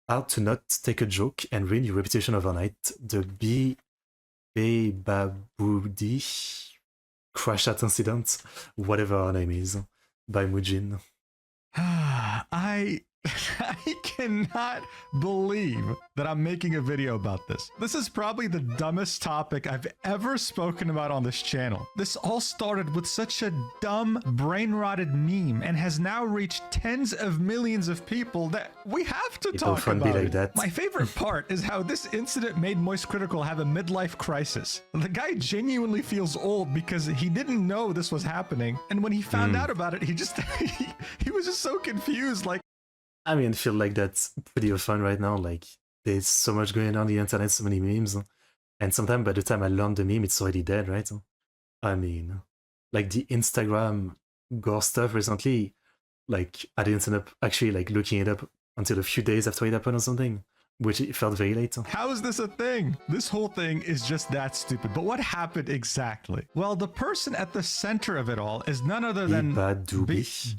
how to not take a joke and ruin your reputation overnight. The Beabadoobee crash out incident, whatever her name is, by Mujin. I cannot believe that I'm making a video about this. This is probably the dumbest topic I've ever spoken about on this channel. This all started with such a dumb, brain-rotted meme and has now reached tens of millions of people that we have to talk about it. That. My favorite part is how this incident made Moist Critical have a midlife crisis. The guy genuinely feels old because he didn't know this was happening, and when he found out about it, he just he was just so confused. Like, I mean, I feel like that's pretty fun right now. Like, there's so much going on the internet, so many memes. And sometimes by the time I learn the meme, it's already dead, right? I mean, like the Instagram gore stuff recently, like I didn't end up actually like looking it up until a few days after it happened or something, which it felt very late. How is this a thing? This whole thing is just that stupid. But what happened exactly? Well, the person at the center of it all is none other than Beabadoobee.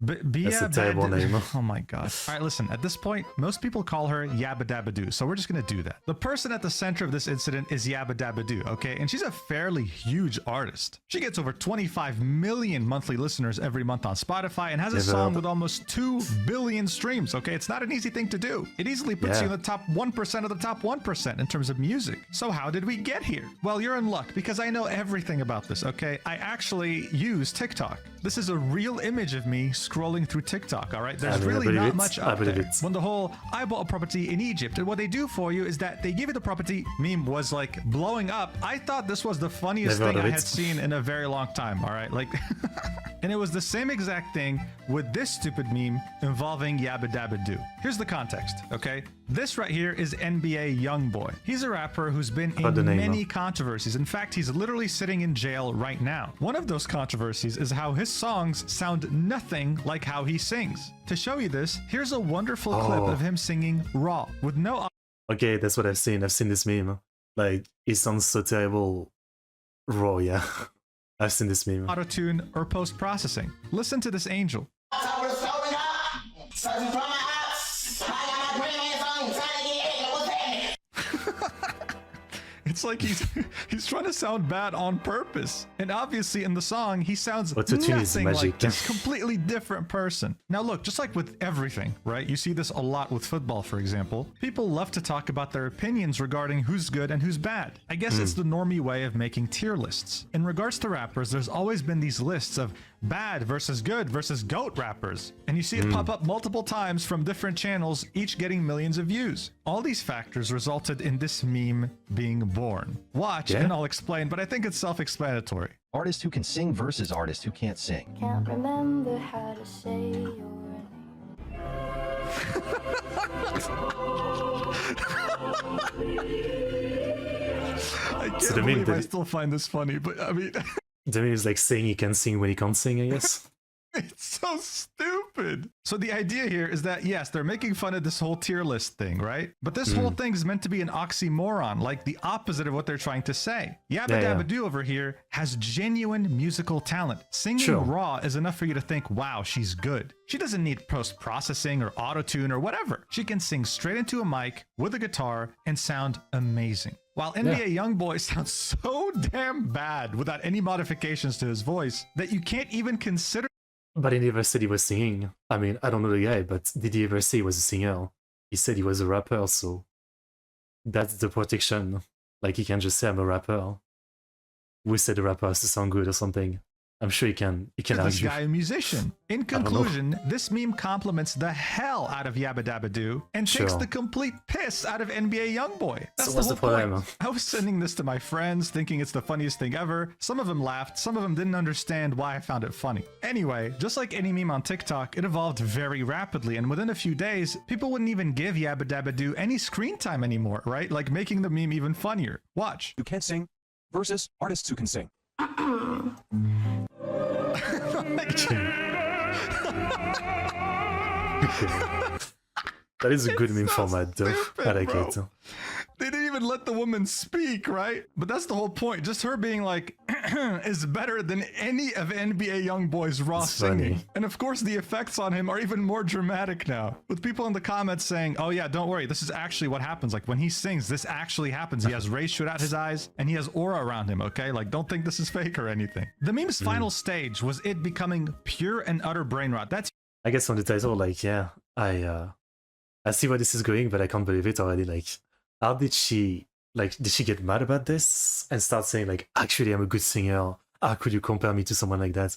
That's a terrible name. Oh my god. All right, listen, at this point, most people call her Beabadoobee, so we're just gonna do that. The person at the center of this incident is Beabadoobee, okay? And she's a fairly huge artist. She gets over 25 million monthly listeners every month on Spotify and has a song with almost 2 billion streams, okay? It's not an easy thing to do. It easily puts you in the top 1% of the top 1% in terms of music. So how did we get here? Well, you're in luck because I know everything about this, okay? I actually use TikTok. This is a real image of me scrolling through TikTok, all right? There's really not much up there. When the whole, I bought a property in Egypt, and what they do for you is that they give you the property meme was like blowing up. I thought this was the funniest thing I had seen in a very long time, all right? Like, and it was the same exact thing with this stupid meme involving Beabadoobee. Here's the context, okay? This right here is NBA Youngboy. He's a rapper who's been in many controversies. In fact, he's literally sitting in jail right now. One of those controversies is how his songs sound nothing like how he sings. To show you this, here's a wonderful clip of him singing raw with no... Okay, that's what I've seen. I've seen this meme. Like, it sounds so terrible raw, yeah. I've seen this meme. Auto-tune or post-processing. Listen to this angel. It's like he's trying to sound bad on purpose. And obviously in the song, he sounds nothing like this completely different person. Now look, just like with everything, right? You see this a lot with football, for example. People love to talk about their opinions regarding who's good and who's bad. I guess it's the normie way of making tier lists. In regards to rappers, there's always been these lists of bad versus good versus GOAT rappers. And you see it pop up multiple times from different channels, each getting millions of views. All these factors resulted in this meme being born. Watch and I'll explain, but I think it's self-explanatory. Artist who can sing versus artist who can't sing. Can't remember how to say your name. I can't believe I still find this funny, but I mean... The meme is like saying he can sing when he can't sing, I guess. It's so stupid. So the idea here is that, yes, they're making fun of this whole tier list thing, right? But this whole thing is meant to be an oxymoron, like the opposite of what they're trying to say. Beabadoobee over here has genuine musical talent. Singing raw is enough for you to think, wow, she's good. She doesn't need post-processing or auto-tune or whatever. She can sing straight into a mic with a guitar and sound amazing. While NBA Youngboy sounds so damn bad without any modifications to his voice that you can't even consider. But he never said he was singing. I mean, I don't know the guy, but did he ever say he was a singer? He said he was a rapper, so that's the protection. Like, he can just say, I'm a rapper. We said the rapper has to sound good or something. I'm sure he can argue. This guy a musician. In conclusion, this meme compliments the hell out of Beabadoobee and takes the complete piss out of NBA Youngboy. That's the whole point. I was sending this to my friends thinking it's the funniest thing ever. Some of them laughed, some of them didn't understand why I found it funny. Anyway, just like any meme on TikTok, it evolved very rapidly, and within a few days, people wouldn't even give Beabadoobee any screen time anymore, right? Like making the meme even funnier. Watch. Who can't sing versus artists who can sing. That is a good meme format, though. I like it. They didn't even even let the woman speak, right? But that's the whole point. Just her being like, is better than any of NBA Youngboy's raw It's singing. funny. And of course, the effects on him are even more dramatic now, with people in the comments saying, oh yeah, don't worry, this is actually what happens. Like when he sings, this actually happens. He has rays shoot out his eyes and he has aura around him, okay? Like don't think this is fake or anything. The meme's final stage was it becoming pure and utter brain rot. That's I guess on the title, like, yeah, I see where this is going, but I can't believe it already. Like, how did she get mad about this and start saying like, actually, I'm a good singer. How could you compare me to someone like that?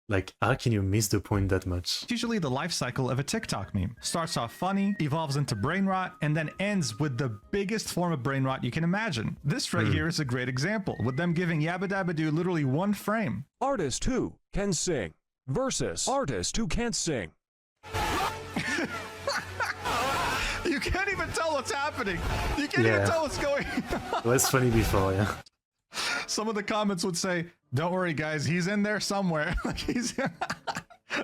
Like, how can you miss the point that much? usually the life cycle of a TikTok meme. Starts off funny, evolves into brain rot, and then ends with the biggest form of brain rot you can imagine. This right here is a great example, with them giving Beabadoobee literally one frame. Artist who can sing versus artist who can't sing. You can't even tell what's happening. You can't even Yeah. tell what's going on. It was funny before, yeah. Some of the comments would say, don't worry guys, he's in there somewhere. Like he's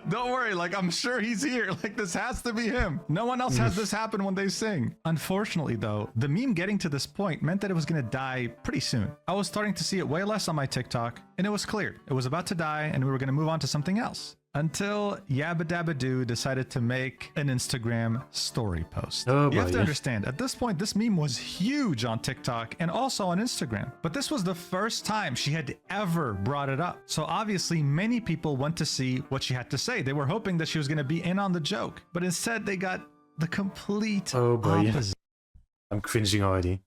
don't worry, like I'm sure he's here. Like this has to be him. No one else has this happen when they sing. Unfortunately though, the meme getting to this point meant that it was gonna die pretty soon. I was starting to see it way less on my TikTok, and it was clear it was about to die and we were gonna move on to something else. Until Beabadoobee decided to make an Instagram story post. Oh, You have boy. to understand, at this point, this meme was huge on TikTok and also on Instagram. But this was the first time she had ever brought it up. So obviously, many people went to see what she had to say. They were hoping that she was going to be in on the joke. But instead, they got the complete Oh, boy. opposite. I'm cringing already.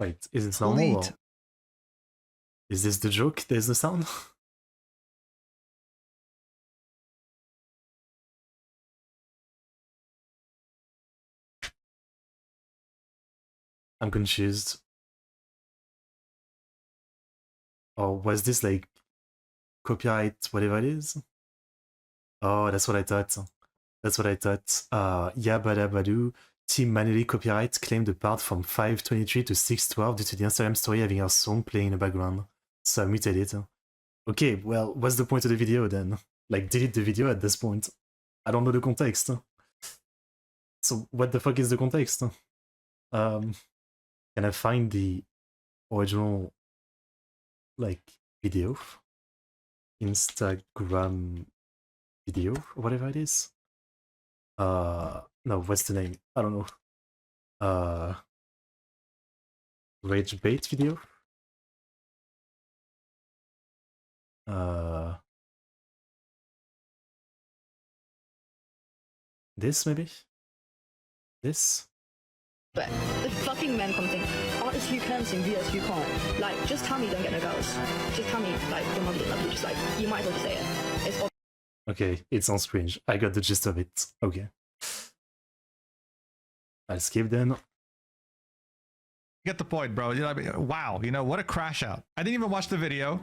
Wait, is it normal? Or Complete. is this the joke? There's the sound? I'm confused. Or was this like copyright, whatever it is? Oh, that's what I thought. That's what I thought. Beabadoobee team manually copyright claimed the part from 5:23 to 6:12 due to the Instagram story having our song playing in the background. So I muted it. Okay, well, what's the point of the video then? Like, delete the video at this point. I don't know the context. So what the fuck is the context? Can I find the original, like, video? Instagram video, or whatever it is? No, what's the name? I don't know. Rage bait video? This maybe? This? But the fucking men come think, artists who can sing vs who can't. Like, just tell me you don't get no girls. Just tell me, like, your mother didn't love you. Just like, you might as well just say it. It's obvious. Okay, it sounds cringe. I got the gist of it. Okay. I'll skip then. Get the point, bro. You know, I mean, wow, you know, what a crash out. I didn't even watch the video,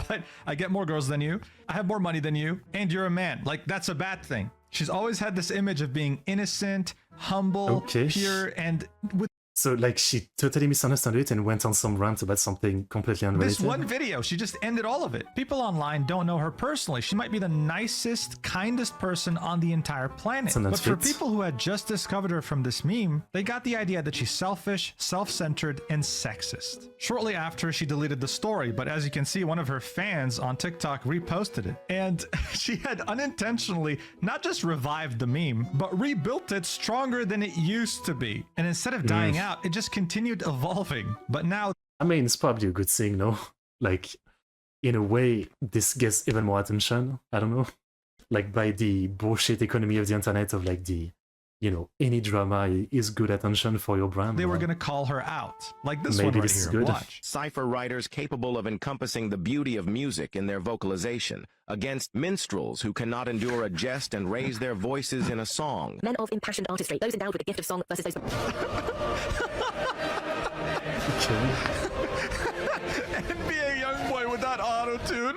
but I get more girls than you. I have more money than you, and you're a man. Like, that's a bad thing. She's always had this image of being innocent, humble, Okay. pure, and with So, like, she totally misunderstood it and went on some rant about something completely unrelated. this one video, she just ended all of it. People online don't know her personally. She might be the nicest, kindest person on the entire planet. So that's But for fit. people who had just discovered her from this meme, they got the idea that she's selfish, self-centered, and sexist. Shortly after, she deleted the story, but as you can see, one of her fans on TikTok reposted it. And she had unintentionally not just revived the meme, but rebuilt it stronger than it used to be. And instead of dying out, it just continued evolving. But now I mean, it's probably a good thing, no? Like, in a way, this gets even more attention. I don't know. Like, by the bullshit economy of the internet of, like, the, you know, any drama is good attention for your brand. they were well, going to call her out. Like this Maybe one right this is here. good. Watch. Cipher writers capable of encompassing the beauty of music in their vocalization against minstrels who cannot endure a jest and raise their voices in a song. Men of impassioned artistry, those endowed with the gift of song versus those... Okay. NBA Youngboy with that auto-tune.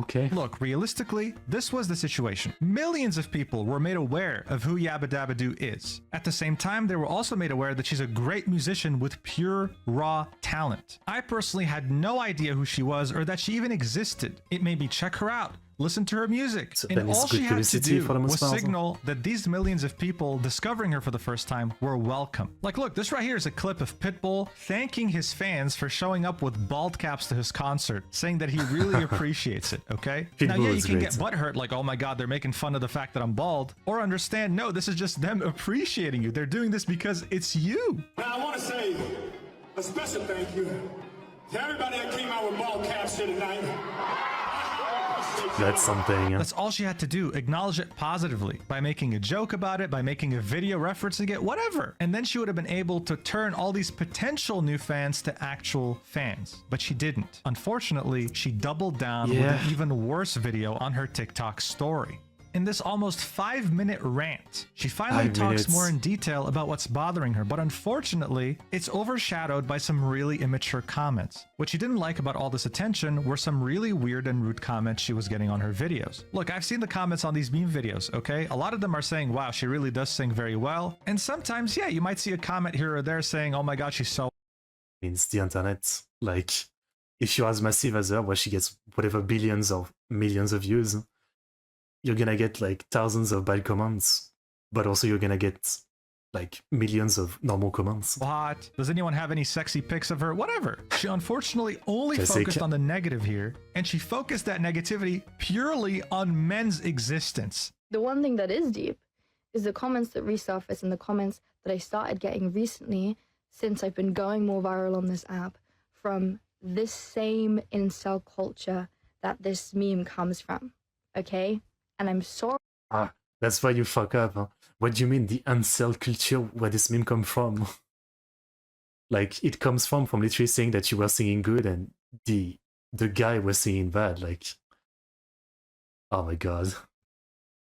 Okay. Look, realistically, this was the situation. Millions of people were made aware of who Beabadoobee is. At the same time, they were also made aware that she's a great musician with pure, raw talent. I personally had no idea who she was or that she even existed. It made me check her out, listen to her music, So and then it's all good she had to publicity do for the most was part. signal that these millions of people discovering her for the first time were welcome. Like, look, this right here is a clip of Pitbull thanking his fans for showing up with bald caps to his concert, saying that he really appreciates it, okay? Now, Pitbull yeah, you is can great. get butthurt, like, oh my god, they're making fun of the fact that I'm bald, or understand, no, this is just them appreciating you. They're doing this because it's you. Now, I want to say a special thank you to everybody that came out with ball caps here tonight. That's something. That's all she had to do, acknowledge it positively, by making a joke about it, by making a video referencing it, whatever. And then she would have been able to turn all these potential new fans to actual fans. But she didn't. Unfortunately, she doubled down with an even worse video on her TikTok story. In this almost 5-minute rant, she finally 5 talks minutes. more in detail about what's bothering her, but unfortunately, it's overshadowed by some really immature comments. What she didn't like about all this attention were some really weird and rude comments she was getting on her videos. Look, I've seen the comments on these meme videos, okay? A lot of them are saying, wow, she really does sing very well. And sometimes, yeah, you might see a comment here or there saying, oh my god, she's so Means the internet. Like, if you're as massive as her, where she gets whatever billions or millions of views, you're gonna get like thousands of bad comments, but also you're gonna get like millions of normal comments. hot. Does anyone have any sexy pics of her? Whatever. She unfortunately only Classic. focused on the negative here, and she focused that negativity purely on men's existence. The one thing that is deep is the comments that resurface and the comments that I started getting recently since I've been going more viral on this app from this same incel culture that this meme comes from, okay? And I'm sorry. Ah, that's why you fuck up. Huh? What do you mean the incel culture? Where this meme come from? Like, it comes from literally saying that you were singing good and the guy was singing bad. Like, oh my god,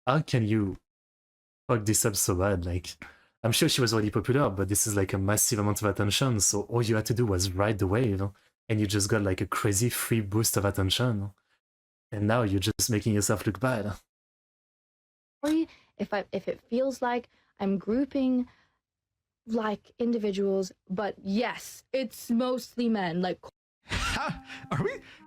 how can you fuck this up so bad? Like, I'm sure she was already popular, but this is like a massive amount of attention. So all you had to do was ride the wave, and you just got like a crazy free boost of attention. And now you're just making yourself look bad. If it feels like I'm grouping like individuals, but yes, it's mostly men. Like,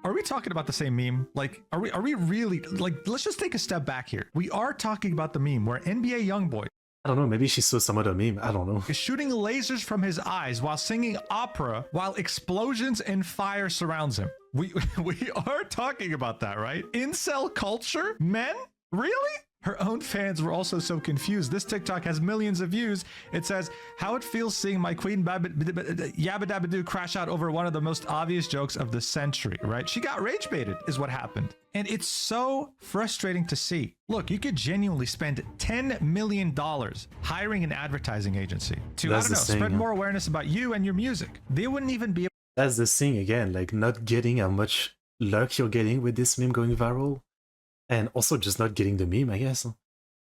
Are we talking about the same meme? Like, are we really, like, let's just take a step back here. We are talking about the meme where NBA YoungBoy I don't know, maybe she saw some other meme, I don't know. is shooting lasers from his eyes while singing opera while explosions and fire surrounds him. We are talking about that, right? Incel culture? Men? Really? Her own fans were also so confused. This TikTok has millions of views. It says, how it feels seeing my queen Beabadoobee crash out over one of the most obvious jokes of the century, right? She got rage baited is what happened. And it's so frustrating to see. Look, you could genuinely spend $10 million hiring an advertising agency to, That's I don't know, the thing, spread huh? more awareness about you and your music. They wouldn't even be That's the thing again, like not getting how much luck you're getting with this meme going viral. And also just not getting the meme, I guess. And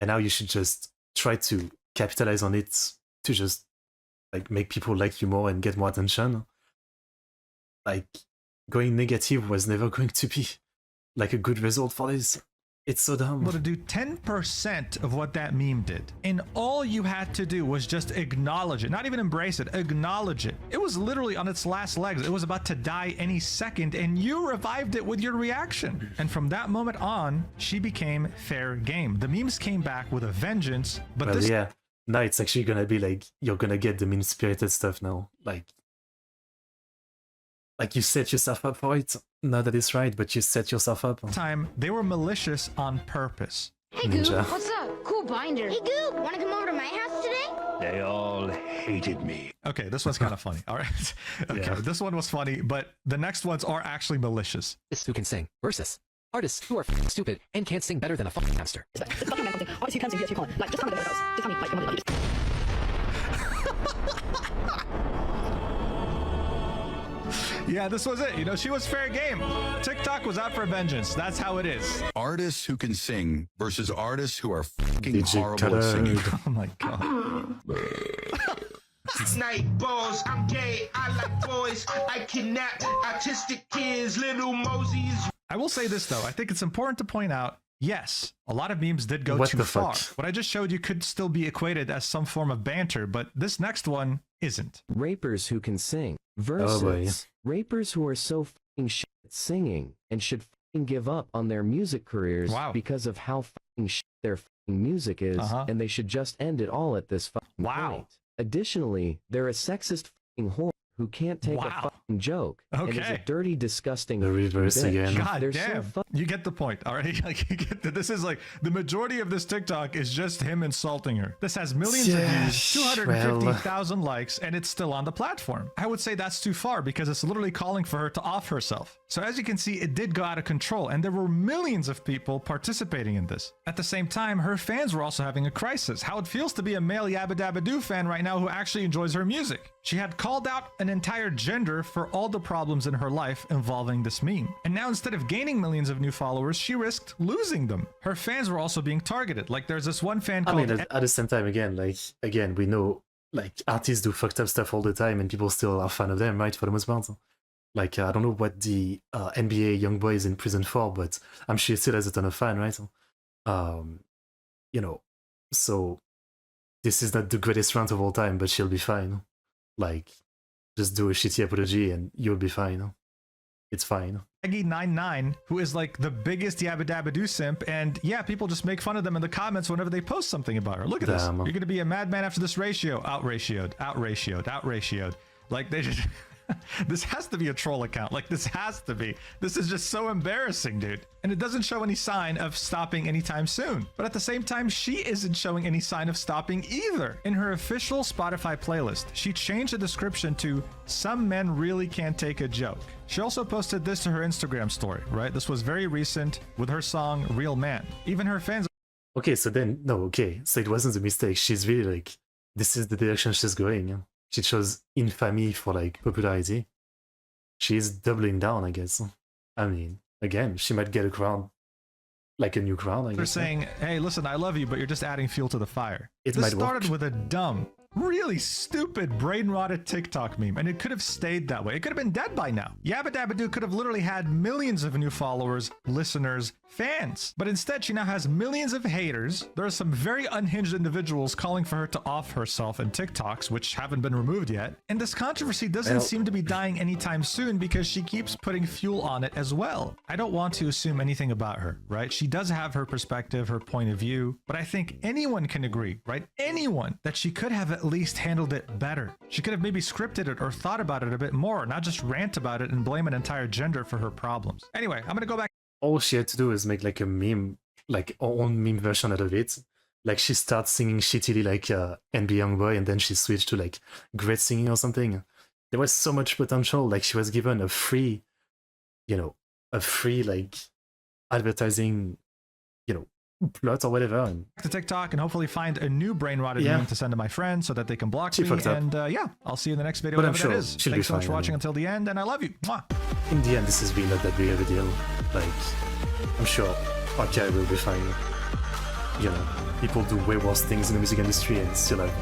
now you should just try to capitalize on it to just like make people like you more and get more attention. Like going negative was never going to be like a good result for this. It's so dumb. able to do 10% of what that meme did. And all you had to do was just acknowledge it, not even embrace it, acknowledge it. It was literally on its last legs. It was about to die any second, and you revived it with your reaction. And from that moment on, she became fair game. The memes came back with a vengeance, but Well, this yeah, now it's actually gonna be like, you're gonna get the meme-spirited stuff now. Like you set yourself up for it. Not that it's right, but you set yourself up. time, they were malicious on purpose. Hey, Ninja. Goop, what's up? Cool binder. Hey, Goop, wanna come over to my house today? They all hated me. Okay, this one's kind of funny. All right. Okay, Yeah. this one was funny, but the next ones are actually malicious. Artists who can sing versus artists who are f***ing stupid and can't sing better than a fucking hamster. it's fucking man something. Honestly, you can sing, yes, you can't. Like, just tell me the goes. Just tell me, like, your money, like, Yeah, this was it. You know, she was fair game. TikTok was out for vengeance. That's how it is. Artists who can sing versus artists who are fucking DJ horrible at singing. Khaled. Oh my god. Night balls, I'm gay, I like boys, I kidnap autistic kids, little Mosey's. I will say this though, I think it's important to point out, yes, a lot of memes did go What too the far. fuck? What I just showed you could still be equated as some form of banter, but this next one isn't. Rapers who can sing Oh boy. versus rapers who are so fucking shit at singing and should fucking give up on their music careers Wow. because of how fucking shit their fucking music is, and they should just end it all at this fucking point. Additionally, they're a sexist fucking whore who can't take a fucking joke and is a Okay. dirty, disgusting The reverse bitch. again. God They're damn. so You get the point, all right? Like, you get this is like the majority of this TikTok is just him insulting her. This has millions of Yeah, views, 250,000 likes, and it's still on the platform. I would say that's too far because it's literally calling for her to off herself. So as you can see, it did go out of control, and there were millions of people participating in this. At the same time, her fans were also having a crisis. How it feels to be a male Beabadoobee fan right now who actually enjoys her music. She had called out an entire gender for all the problems in her life involving this meme. And now instead of gaining millions of new followers, she risked losing them. Her fans were also being targeted. Like there's this one fan I called... mean, at the same time, again, we know, like, artists do fucked up stuff all the time and people still are fan of them, right, for the most part. Like, I don't know what the NBA young boy is in prison for, but I'm sure he still has a ton of fan, right? You know, so this is not the greatest rant of all time, but she'll be fine. Like, just do a shitty apology and you'll be fine. It's fine. Aggie99, who is like the biggest Beabadoobee simp, and yeah, people just make fun of them in the comments whenever they post something about her. Look at Damn. this. You're gonna be a madman after this ratio. Out-ratioed. Like they just... This has to be a troll account. Like this has to be. This is just so embarrassing, dude. And it doesn't show any sign of stopping anytime soon. But at the same time, she isn't showing any sign of stopping either. In her official Spotify playlist, she changed the description to "Some men really can't take a joke." She also posted this to her Instagram story, right? This was very recent with her song Real Man. Even her fans... Okay, so then, no, okay. So it wasn't a mistake. She's really like, this is the direction she's going. She chose infamy for like popularity. She's doubling down, I guess. I mean, again, she might get a crown, like a new crown, I guess. They're saying, hey, listen, I love you, but you're just adding fuel to the fire. It This might started work. with a dumb, really stupid, brain-rotted TikTok meme, and it could have stayed that way. It could have been dead by now. Beabadoobee could have literally had millions of new followers, listeners, fans. But instead, she now has millions of haters. There are some very unhinged individuals calling for her to off herself in TikToks, which haven't been removed yet. And this controversy doesn't seem to be dying anytime soon because she keeps putting fuel on it as well. I don't want to assume anything about her, right? She does have her perspective, her point of view, but I think anyone can agree, right? Anyone, that she could have at least handled it better. She could have maybe scripted it or thought about it a bit more, not just rant about it and blame an entire gender for her problems. Anyway, I'm gonna go back. All she had to do is make like a meme, like her own meme version out of it. Like she starts singing shittily like NBA Youngboy, and then she switched to like great singing or something. There was so much potential. Like she was given a free, like advertising, plot or whatever. And To TikTok and hopefully find a new brain rotted meme to send to my friends so that they can block She me. fucked up. And yeah, I'll see you in the next video, But I'm whatever that sure is. she'll be Thanks so much fine, for I watching mean. until the end, and I love you. Mwah. in the end, this is really not that big of a deal. Like, I'm sure okay will be fine. People do way worse things in the music industry and still have a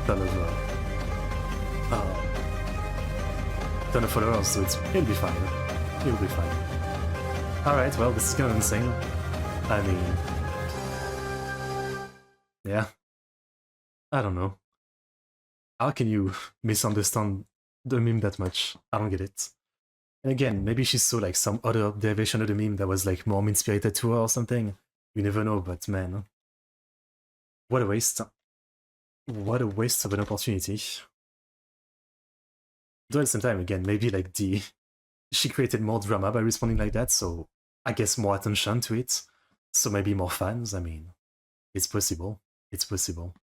ton of followers, so it'll be fine. It'll be fine. Alright, well, this is kind of insane. I mean, yeah. I don't know. How can you misunderstand the meme that much? I don't get it. And again, maybe she saw like some other derivation of the meme that was like more inspired to her or something. You never know, but man, what a waste. What a waste of an opportunity. Though at the same time, again, maybe like she created more drama by responding like that, so I guess more attention to it. So maybe more fans. I mean, it's possible. It's possible.